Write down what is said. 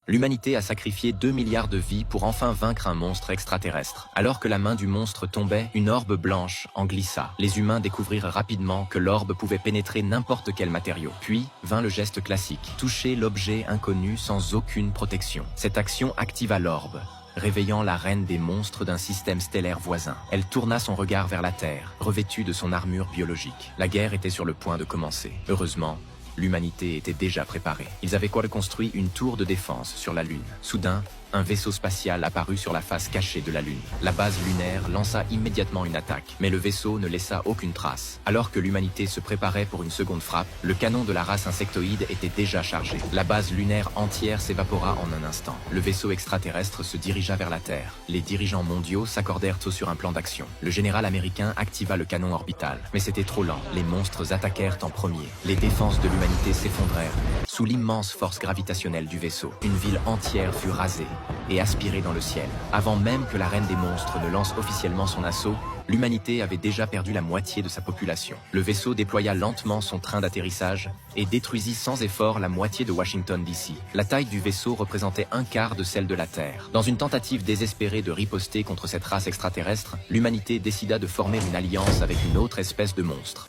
L'humanité a sacrifié 2 milliards de vies pour enfin vaincre un monstre extraterrestre. Alors que la main du monstre tombait, une orbe blanche en glissa. Les humains découvrirent rapidement que l'orbe pouvait pénétrer n'importe quel matériau. Puis vint le geste classique, toucher l'objet inconnu sans aucune protection. Cette action activa l'orbe, réveillant la reine des monstres d'un système stellaire voisin. Elle tourna son regard vers la Terre, revêtue de son armure biologique. La guerre était sur le point de commencer. Heureusement, l'humanité était déjà préparée. Ils avaient construit une tour de défense sur la Lune. Soudain, un vaisseau spatial apparut sur la face cachée de la Lune. La base lunaire lança immédiatement une attaque, mais le vaisseau ne laissa aucune trace. Alors que l'humanité se préparait pour une seconde frappe, le canon de la race insectoïde était déjà chargé. La base lunaire entière s'évapora en un instant. Le vaisseau extraterrestre se dirigea vers la Terre. Les dirigeants mondiaux s'accordèrent sur un plan d'action. Le général américain activa le canon orbital, mais c'était trop lent. Les monstres attaquèrent en premier. Les défenses de l'humanité s'effondrèrent. Sous l'immense force gravitationnelle du vaisseau, une ville entière fut rasée et aspirée dans le ciel. Avant même que la reine des monstres ne lance officiellement son assaut, l'humanité avait déjà perdu la moitié de sa population. Le vaisseau déploya lentement son train d'atterrissage et détruisit sans effort la moitié de Washington DC. La taille du vaisseau représentait un quart de celle de la Terre. Dans une tentative désespérée de riposter contre cette race extraterrestre, l'humanité décida de former une alliance avec une autre espèce de monstre.